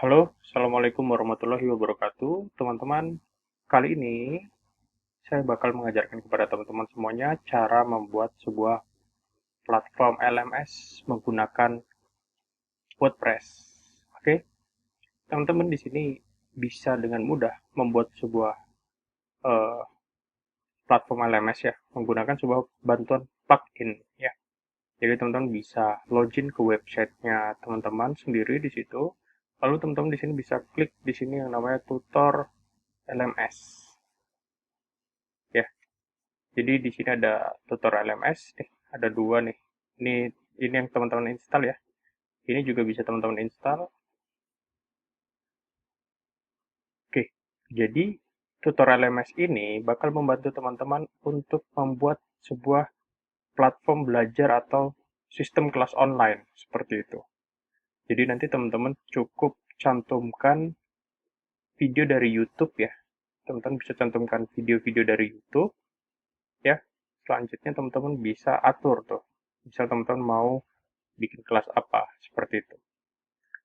Halo, Assalamualaikum warahmatullahi wabarakatuh. Teman-teman, kali ini saya bakal mengajarkan kepada teman-teman semuanya cara membuat sebuah platform LMS menggunakan WordPress. Oke, teman-teman di sini bisa dengan mudah membuat sebuah eh, platform LMS ya, menggunakan sebuah bantuan plugin ya. Jadi teman-teman bisa login ke websitenya teman-teman sendiri di situ. Lalu teman-teman di sini bisa klik di sini yang namanya tutor LMS ya. Jadi di sini ada tutorial LMS, ada dua nih. Ini ini yang teman-teman install ya. Ini juga bisa teman-teman install. Oke, jadi tutorial LMS ini bakal membantu teman-teman untuk membuat sebuah platform belajar atau sistem kelas online seperti itu. Jadi nanti teman-teman cukup cantumkan video dari YouTube ya. Teman-teman bisa cantumkan video-video dari YouTube ya. Selanjutnya teman-teman bisa atur tuh. Misal teman-teman mau bikin kelas apa seperti itu.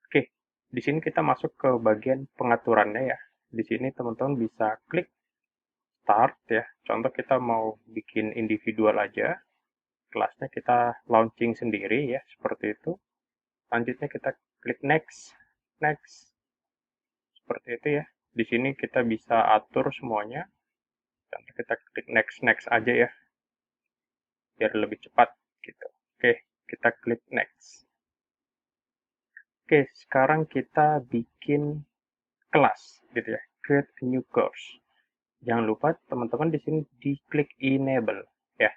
Oke, di sini kita masuk ke bagian pengaturannya ya. Di sini teman-teman bisa klik start ya. Contoh kita mau bikin individual aja, kelasnya kita launching sendiri ya, seperti itu. Selanjutnya kita klik next, next, seperti itu ya. Di sini kita bisa atur semuanya. Contoh kita klik next, next aja ya, biar lebih cepat gitu. Oke, kita klik next. Oke, sekarang kita bikin kelas gitu ya, create a new course. Jangan lupa teman-teman di sini diklik enable ya,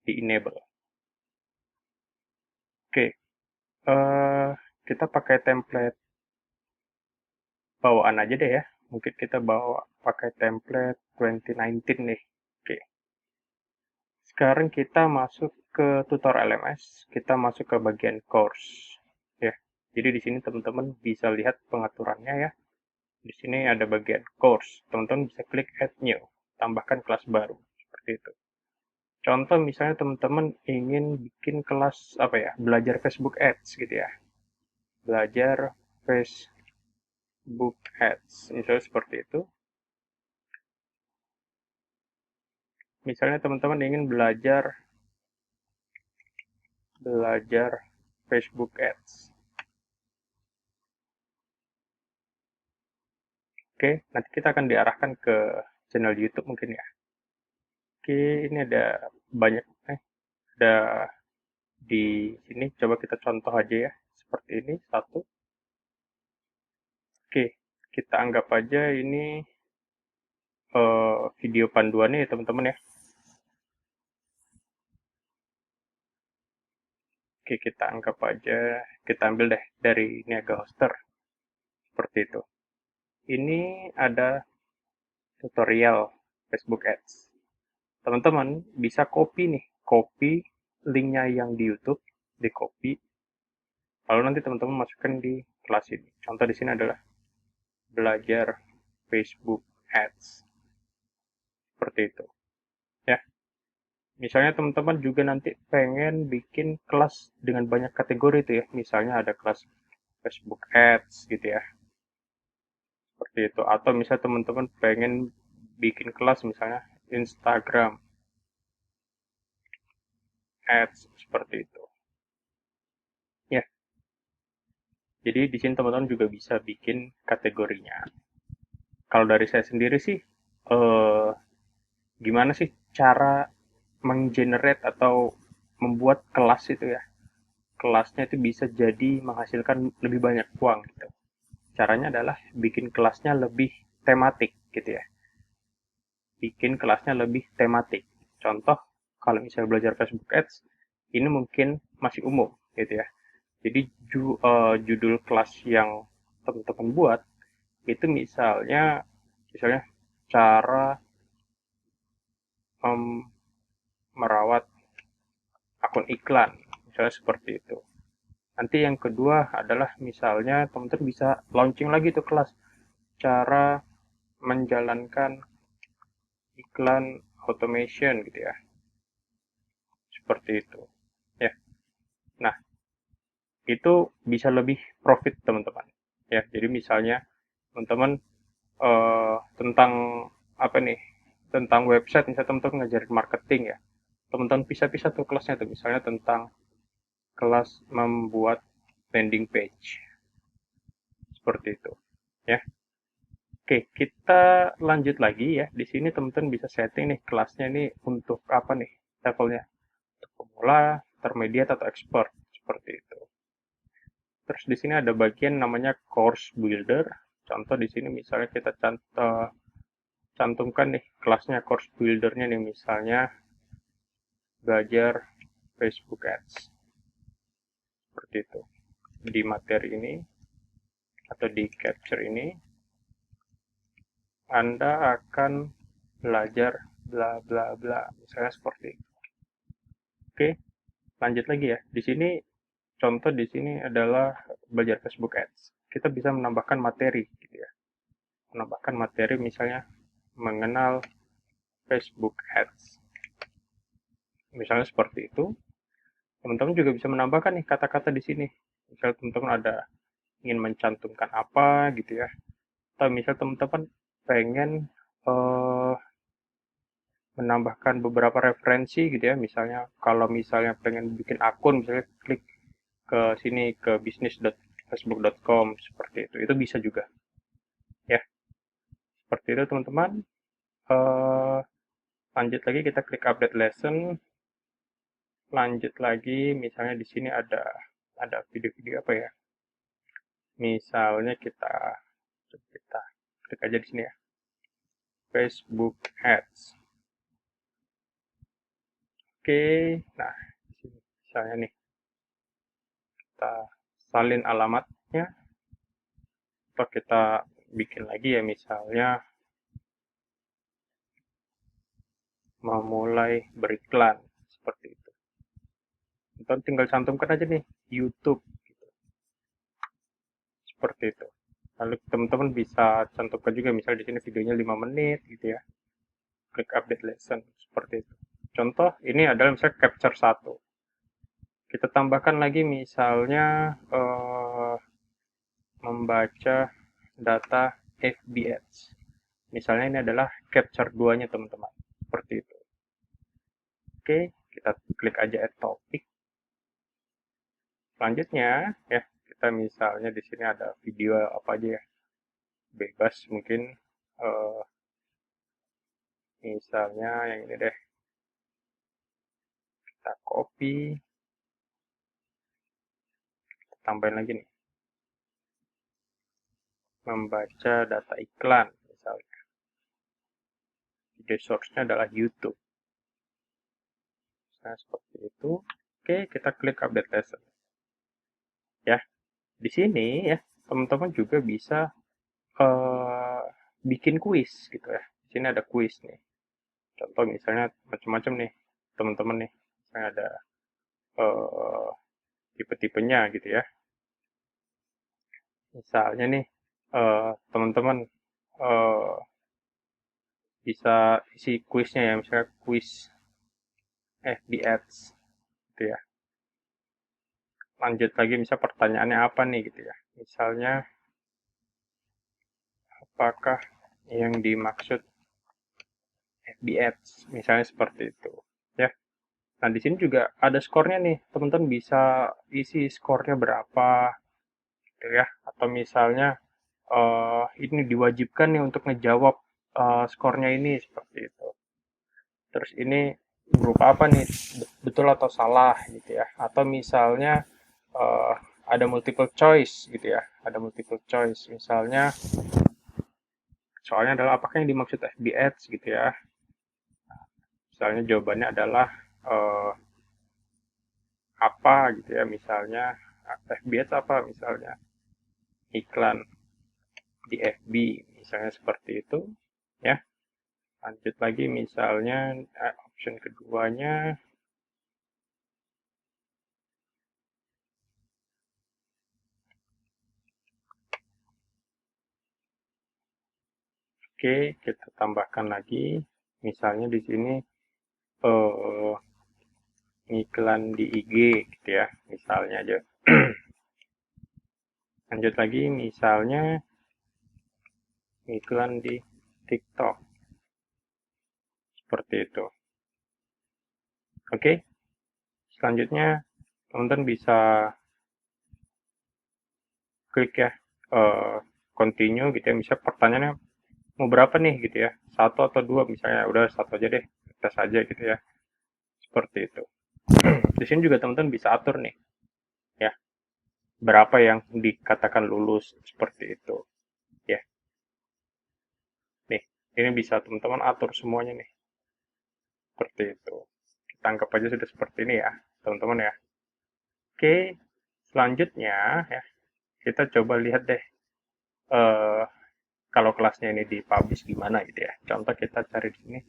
di enable. Oke, eh kita pakai template bawaan aja deh ya. Mungkin kita bawa pakai template 2019 nih. Oke, sekarang kita masuk ke tutorial LMS, kita masuk ke bagian course ya. Jadi di sini teman-teman bisa lihat pengaturannya ya. Di sini ada bagian course, teman-teman bisa klik add new, tambahkan kelas baru seperti itu. Contoh misalnya teman-teman ingin bikin kelas apa ya, belajar Facebook Ads gitu ya. Belajar Facebook Ads, misalnya seperti itu. Misalnya teman-teman ingin belajar belajar Facebook Ads. Oke, nanti kita akan diarahkan ke channel YouTube mungkin ya. Oke, ini ada banyak ada di sini coba kita contoh aja ya. Seperti ini satu. Oke, kita anggap aja ini video panduannya ya teman-teman ya. Oke, kita anggap aja, kita ambil deh dari Niaga Hoster, seperti itu. Ini ada tutorial Facebook Ads. Teman-teman bisa copy nih, copy linknya yang di YouTube, di copy, lalu nanti teman-teman masukkan di kelas ini. Contoh di sini adalah belajar Facebook Ads, seperti itu. Ya, misalnya teman-teman juga nanti pengen bikin kelas dengan banyak kategori itu ya, misalnya ada kelas Facebook Ads gitu ya, seperti itu. Atau misalnya teman-teman pengen bikin kelas misalnya Instagram Ads seperti itu. Ya, jadi di sini teman-teman juga bisa bikin kategorinya. Kalau dari saya sendiri sih, eh, gimana sih cara menggenerate atau membuat kelas itu ya? Kelasnya itu bisa jadi menghasilkan lebih banyak uang gitu. Caranya adalah bikin kelasnya lebih tematik gitu ya. Bikin kelasnya lebih tematik. Contoh, kalau misalnya belajar Facebook Ads, ini mungkin masih umum gitu ya. Jadi judul kelas yang teman-teman buat itu misalnya cara merawat akun iklan, misalnya seperti itu. Nanti yang kedua adalah misalnya teman-teman bisa launching lagi tuh kelas cara menjalankan iklan automation gitu ya, seperti itu. Ya, nah itu bisa lebih profit teman-teman. ya. Jadi misalnya teman-teman tentang apa nih, tentang website, misalnya teman-teman ngajarin marketing ya, teman-teman bisa-bisa tuh kelasnya tuh, misalnya tentang kelas membuat landing page, seperti itu ya. Oke, kita lanjut lagi ya. Di sini teman-teman bisa setting nih kelasnya nih untuk apa nih levelnya, untuk pemula, intermediate, atau expert, seperti itu. Terus di sini ada bagian namanya course builder. Contoh di sini misalnya kita cantumkan nih kelasnya course buildernya nih, misalnya belajar Facebook Ads, seperti itu. Di materi ini atau di capture ini Anda akan belajar bla bla bla, misalnya seperti itu. Oke, lanjut lagi ya. Di sini contoh di sini adalah belajar Facebook Ads. Kita bisa menambahkan materi gitu ya. Menambahkan materi misalnya mengenal Facebook Ads. Misalnya seperti itu. Teman-teman juga bisa menambahkan nih kata-kata di sini. Misal teman-teman ada ingin mencantumkan apa gitu ya. Atau misal teman-teman pengen menambahkan beberapa referensi gitu ya. Misalnya kalau misalnya pengen bikin akun, misalnya klik ke sini ke business.facebook.com, seperti itu. Itu bisa juga ya. Seperti itu teman-teman. Eh, Lanjut lagi, kita klik update lesson. Lanjut lagi, misalnya di sini ada video-video apa ya? Misalnya kita klik aja di sini ya. Facebook Ads. Oke, nah di sini misalnya nih kita salin alamatnya, atau kita bikin lagi ya, misalnya memulai beriklan, seperti itu. Kita tinggal cantumkan aja nih YouTube, gitu. Seperti itu. Lalu teman-teman bisa cantumkan juga, misalnya di sini videonya 5 menit gitu ya. Klik update lesson, seperti itu. Contoh ini adalah misalnya capture 1. Kita tambahkan lagi misalnya membaca data FB Ads. Misalnya ini adalah capture 2-nya teman-teman. Seperti itu. Oke, kita klik aja add topic. Selanjutnya ya, kita misalnya di sini ada video apa aja ya. Bebas mungkin misalnya yang ini deh. Kita copy, kita tambahin lagi nih. Membaca data iklan misalnya. Video source-nya adalah YouTube. Nah, seperti itu. Oke, kita klik update lesson. Ya, di sini ya, teman-teman juga bisa bikin kuis gitu ya. Di sini ada kuis nih. Contoh misalnya macam-macam nih, teman-teman nih. Misalnya ada eh, tipe-tipenya gitu ya. Misalnya nih, teman-teman eh, bisa isi kuisnya ya, misalnya kuis FB Ads gitu ya. Lanjut lagi, misal pertanyaannya apa nih gitu ya. Misalnya, apakah yang dimaksud FB Ads? Misalnya seperti itu ya. Nah, di sini juga ada skornya nih. Teman-teman bisa isi skornya berapa gitu ya. Atau misalnya ini diwajibkan nih untuk ngejawab skornya ini, seperti itu. Terus ini berupa apa nih? Betul atau salah gitu ya. Atau misalnya eh, ada multiple choice gitu ya. Ada multiple choice. Misalnya soalnya adalah apakah yang dimaksud FB Ads gitu ya. Misalnya jawabannya adalah eh, apa gitu ya. Misalnya FB Ads apa, misalnya iklan di FB, misalnya seperti itu ya. Lanjut lagi, misalnya option keduanya. Oke, kita tambahkan lagi. Misalnya di sini eh, iklan di IG gitu ya, misalnya aja. Lanjut lagi, misalnya iklan di TikTok, seperti itu. Oke, selanjutnya teman-teman bisa klik ya, continue gitu ya. Bisa pertanyaannya mau berapa nih gitu ya, satu atau dua misalnya, udah satu aja deh, tes aja gitu ya, seperti itu. Di sini juga teman-teman bisa atur nih ya, berapa yang dikatakan lulus, seperti itu ya. Nih, ini bisa teman-teman atur semuanya nih, seperti itu. Kita anggap aja sudah seperti ini ya teman-teman ya. Oke, selanjutnya ya, kita coba lihat deh, eh, kalau kelasnya ini dipublish gimana gitu ya. Contoh kita cari di sini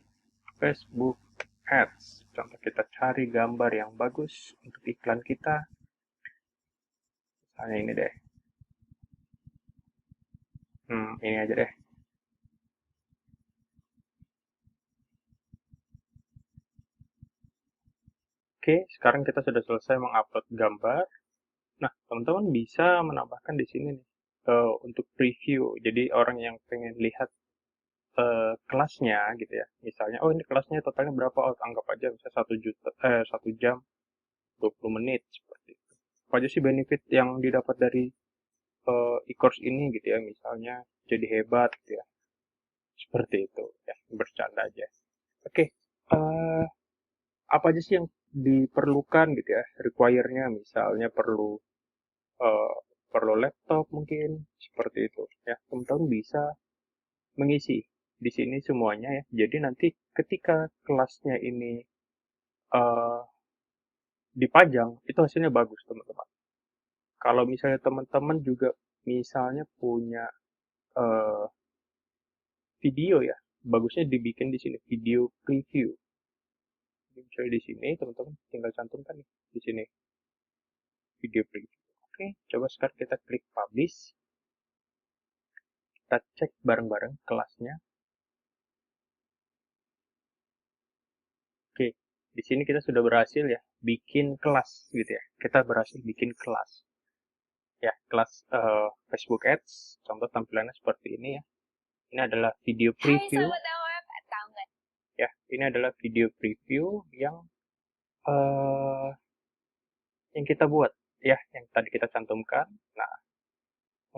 Facebook Ads. Contoh kita cari gambar yang bagus untuk iklan kita. Misalnya ini deh. Ini aja deh. Oke, sekarang kita sudah selesai mengupload gambar. Nah, teman-teman bisa menambahkan di sini nih, untuk preview. Jadi orang yang pengen lihat kelasnya gitu ya. Misalnya, oh ini kelasnya totalnya berapa? Oh, anggap aja bisa 1 juta, 1 jam 20 menit seperti itu. Apa aja sih benefit yang didapat dari e-course ini gitu ya, misalnya jadi hebat gitu ya, seperti itu ya, bercanda aja. Oke, apa aja sih yang diperlukan gitu ya, require-nya, misalnya eh, perlu laptop mungkin, seperti itu ya. Teman-teman bisa mengisi di sini semuanya ya, jadi nanti ketika kelasnya ini eh, dipajang itu hasilnya bagus teman-teman. Kalau misalnya teman-teman juga misalnya punya eh, video ya, bagusnya dibikin di sini video preview. Misalnya di sini teman-teman tinggal cantumkan nih di sini video preview. Oke, coba sekarang kita klik publish. Kita cek bareng-bareng kelasnya. Oke, di sini kita sudah berhasil ya bikin kelas gitu ya. Kita berhasil bikin kelas. Ya, kelas Facebook Ads. Contoh tampilannya seperti ini ya. Ini adalah video preview. Ya, ini adalah video preview eh, yang kita buat ya, yang tadi kita cantumkan. Nah,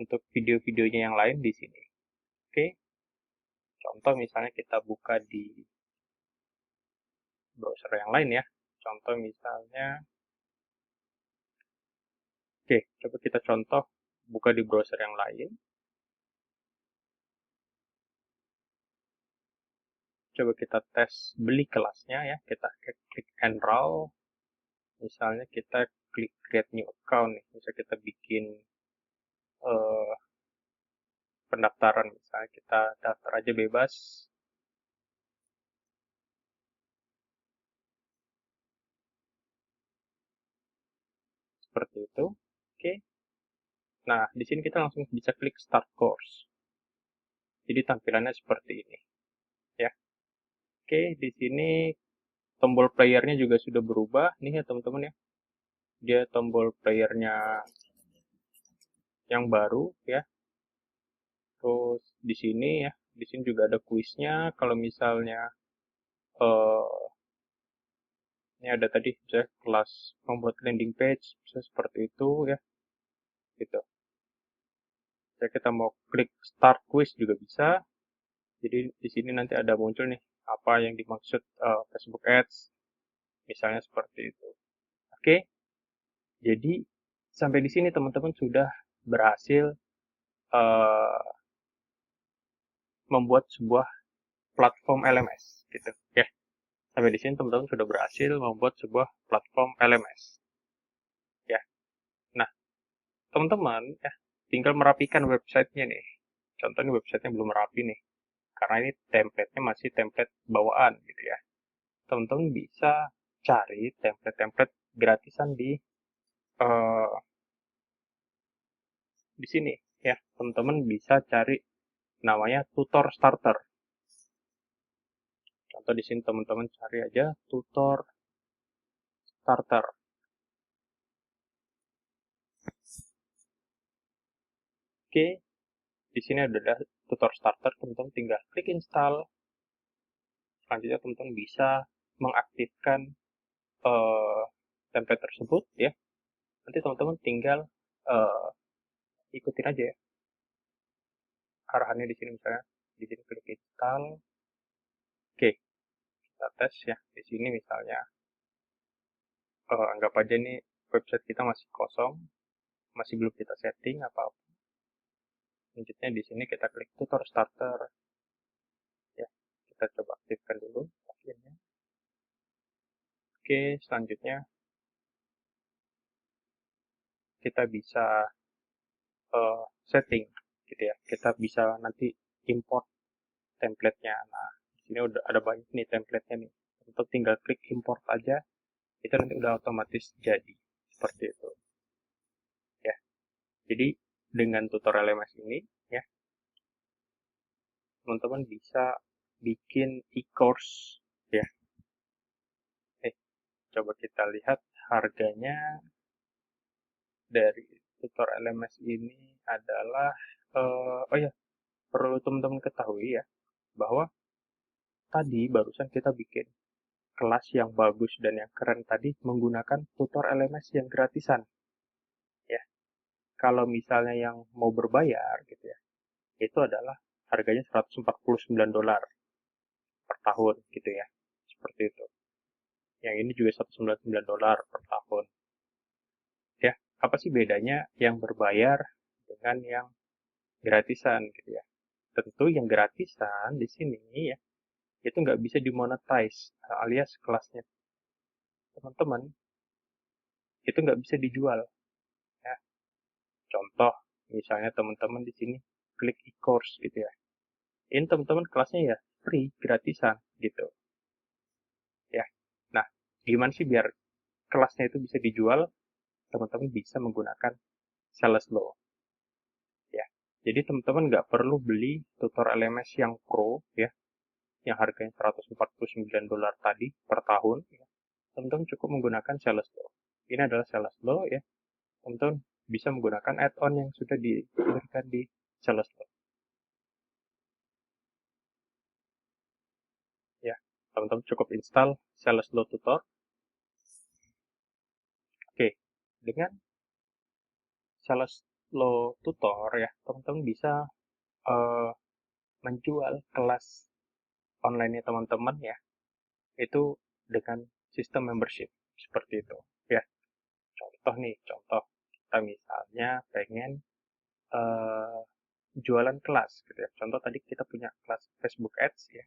untuk video-videonya yang lain di sini. Oke, contoh misalnya kita buka di browser yang lain ya. Contoh misalnya, oke, coba kita contoh buka di browser yang lain. Coba kita tes beli kelasnya ya. Kita klik enroll. Misalnya kita klik create new account nih. Misalnya kita bikin eh, pendaftaran. Misalnya kita daftar aja bebas. Seperti itu. Oke. Nah, di sini kita langsung bisa klik start course. Jadi tampilannya seperti ini ya. Oke, di sini tombol playernya juga sudah berubah nih ya teman-teman ya. Dia tombol playernya yang baru ya. Terus di sini ya, di sini juga ada kuisnya. Kalau misalnya eh, ini ada tadi bisa kelas membuat landing page, bisa seperti itu ya, gitu. Jadi kita mau klik start quiz juga bisa. Jadi di sini nanti ada muncul nih apa yang dimaksud Facebook Ads, misalnya seperti itu. Oke, jadi sampai di sini teman-teman sudah berhasil eh, membuat sebuah platform LMS gitu ya. Sampai di sini teman-teman sudah berhasil membuat sebuah platform LMS ya. Nah, teman-teman ya tinggal merapikan websitenya nih. Contohnya websitenya belum rapi nih, karena ini template-nya masih template bawaan gitu ya. Teman-teman bisa cari template-template gratisan uh, di sini ya. Teman-teman bisa cari namanya tutor starter. Contoh di sini teman-teman cari aja tutor starter. Oke, di sini ada tutor starter, teman-teman tinggal klik install. Selanjutnya teman-teman bisa mengaktifkan template tersebut ya. Nanti teman-teman tinggal eh, ikutin aja ya arahannya di sini, misalnya di sini klik install. Oke, kita tes ya. Di sini misalnya anggap aja nih website kita masih kosong, masih belum kita setting apa-apa. Selanjutnya di sini kita klik tutor starter ya. Kita coba aktifkan dulu loginnya. Oke, selanjutnya kita bisa setting gitu ya. Kita bisa nanti import template-nya. Nah, di sini udah ada banyak nih template-nya nih. Untuk tinggal klik import aja, itu nanti udah otomatis jadi seperti itu. Ya. Jadi dengan tutorial LMS ini ya, teman-teman bisa bikin e-course ya. Coba kita lihat harganya dari tutor LMS ini adalah oh ya, perlu teman-teman ketahui ya bahwa tadi barusan kita bikin kelas yang bagus dan yang keren tadi menggunakan tutor LMS yang gratisan ya. Kalau misalnya yang mau berbayar gitu ya, itu adalah harganya $149 per tahun gitu ya. Seperti itu. Yang ini juga $199 per tahun. Ya, apa sih bedanya yang berbayar dengan yang gratisan gitu ya? Tentu yang gratisan di sini ya, itu nggak bisa dimonetize, alias kelasnya teman-teman itu nggak bisa dijual ya. Contoh, misalnya teman-teman di sini klik e-course gitu ya. Ini teman-teman kelasnya ya free, gratisan gitu ya. Nah, gimana sih biar kelasnya itu bisa dijual? Teman-teman bisa menggunakan sales law ya. Jadi teman-teman nggak perlu beli tutor LMS yang pro ya, yang harganya $149 tadi per tahun ya. Teman-teman cukup menggunakan sales law. Ini adalah sales law ya. Teman-teman bisa menggunakan add-on yang sudah diberikan di sales law. Ya, teman-teman cukup install sales law tutor. Oke, dengan sales law tutor ya, teman-teman bisa uh, menjual kelas online-nya teman-teman ya, itu dengan sistem membership seperti itu ya. Contoh nih, contoh kita misalnya pengen uh, jualan kelas gitu ya. Contoh tadi kita punya kelas Facebook Ads ya.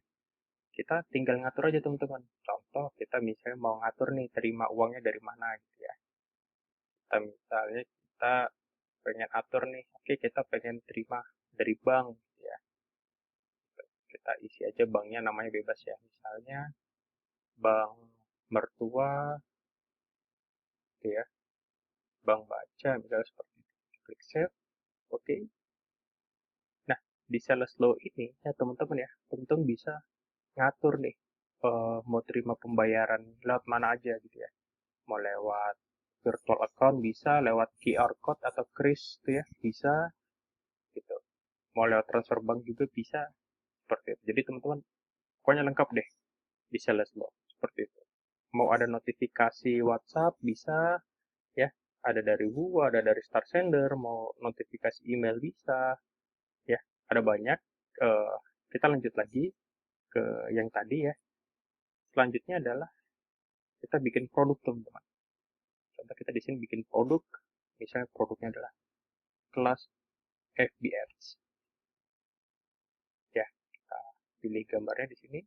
Kita tinggal ngatur aja teman-teman. Contoh kita misalnya mau ngatur nih terima uangnya dari mana gitu ya. Kita misalnya kita pengen atur nih, oke kita pengen terima dari bank gitu ya. Kita isi aja banknya namanya bebas ya. Misalnya bank mertua gitu ya. Bank baca misalnya seperti itu. Klik save, oke. Nah, di sales law ini ya teman-teman ya, teman-teman bisa ngatur nih mau terima pembayaran lewat mana aja gitu ya. Mau lewat virtual account bisa, lewat QR code atau kris itu ya bisa gitu. Mau lewat transfer bank juga bisa seperti itu. Jadi teman-teman pokoknya lengkap deh di Salesloft seperti itu. Mau ada notifikasi WhatsApp bisa ya, ada dari Woo, ada dari Star Sender, mau notifikasi email bisa ya, ada banyak. Uh, kita lanjut lagi ke yang tadi ya. Selanjutnya adalah kita bikin produk teman-teman. Contoh kita di sini bikin produk, misalnya produknya adalah kelas FB Ads. Ya, kita pilih gambarnya di sini.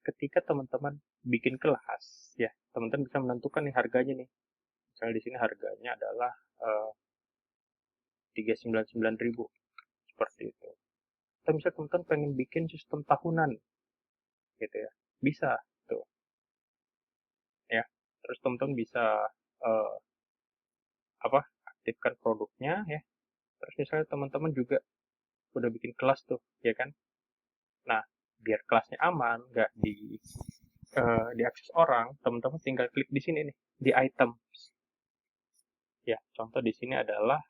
Ketika teman-teman bikin kelas, ya teman-teman bisa menentukan nih harganya nih. Misalnya di sini harganya adalah 399.000 seperti itu. Atau misalnya teman-teman pengen bikin sistem tahunan, gitu ya, bisa tuh, ya. Terus teman-teman bisa uh, apa? Aktifkan produknya ya. Terus misalnya teman-teman juga udah bikin kelas tuh, ya kan? Nah, biar kelasnya aman, nggak diakses orang, teman-teman tinggal klik di sini nih, di item. Ya, contoh di sini adalah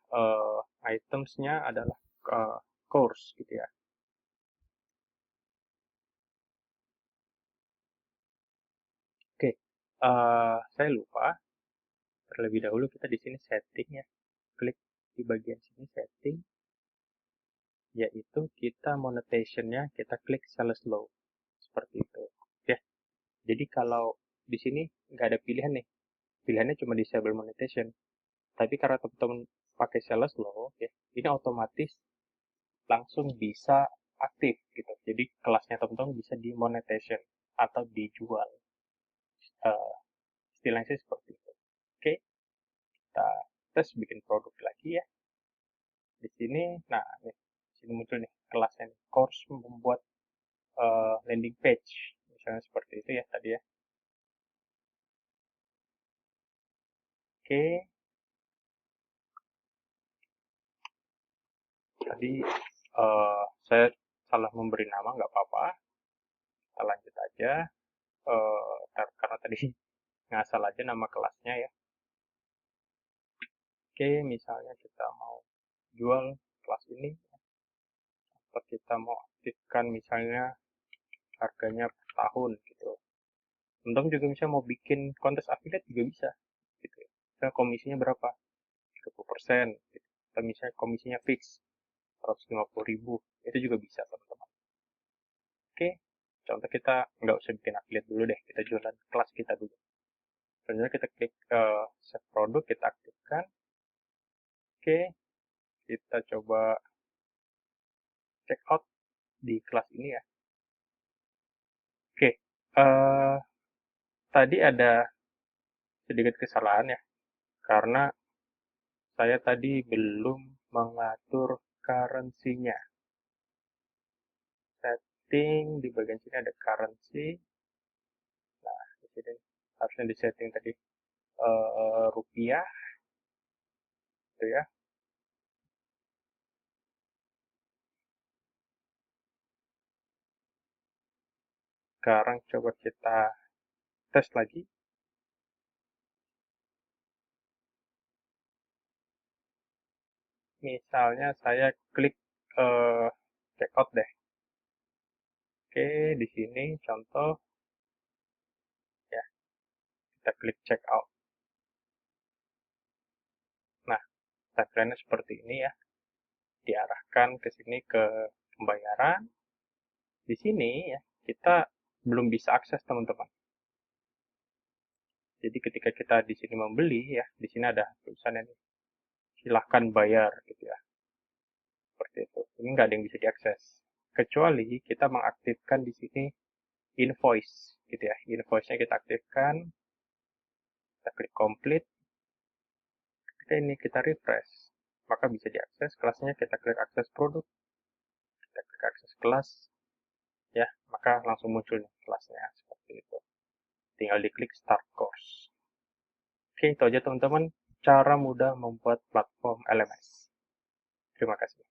itemsnya adalah course gitu ya. Oke, saya lupa. Terlebih dahulu kita di sini setting ya. Klik di bagian sini setting, yaitu kita monetization-nya kita klik sales low. Seperti itu. Ya, jadi kalau di sini nggak ada pilihan nih. Pilihannya cuma disable monetization. Tapi karena teman-teman pakai sales low, ya, ini otomatis langsung bisa aktif gitu. Jadi kelasnya teman-teman bisa di monetization atau dijual. Uh, Istilahnya sih seperti itu. Oke, kita tes bikin produk lagi ya. Di sini, nah nih, di sini muncul nih kelasnya nih, course membuat landing page, misalnya seperti itu ya tadi ya. Oke, tadi saya salah memberi nama, nggak apa-apa. Kita lanjut aja. Karena tadi ngasal aja nama kelasnya ya. Oke, misalnya kita mau jual kelas ini, atau kita mau aktifkan misalnya harganya per tahun gitu. Teman-teman juga bisa mau bikin kontes affiliate juga bisa gitu ya. Misalnya komisinya berapa? 30%, gitu. Atau misalnya komisinya fix 150.000, itu juga bisa teman-teman. Oke, contoh kita nggak usah bikin affiliate dulu deh, kita jualan kelas kita dulu. Selanjutnya kita klik save produk, kita aktifkan. Oke, kita coba check out di kelas ini ya. Oke, tadi ada sedikit kesalahan ya, karena saya tadi belum mengatur currency-nya. Setting di bagian sini ada currency. Nah, di sini harusnya di setting tadi rupiah, gitu ya. Sekarang coba kita tes lagi. Misalnya saya klik check out deh. Oke, di sini contoh ya, kita klik check out. Nah, tagline seperti ini ya. Diarahkan ke sini ke pembayaran. Di sini ya, kita belum bisa akses teman-teman. Jadi ketika kita di sini membeli ya, di sini ada tulisannya nih, silahkan bayar gitu ya. Seperti itu. Ini nggak ada yang bisa diakses. Kecuali kita mengaktifkan di sini invoice gitu ya. Invoice-nya kita aktifkan, kita klik complete, ketika ini kita refresh, maka bisa diakses kelasnya, kita klik akses produk, kita klik akses kelas, ya, maka langsung muncul nih kelasnya seperti itu. Tinggal diklik start course. Oke, itu aja teman-teman cara mudah membuat platform LMS. Terima kasih.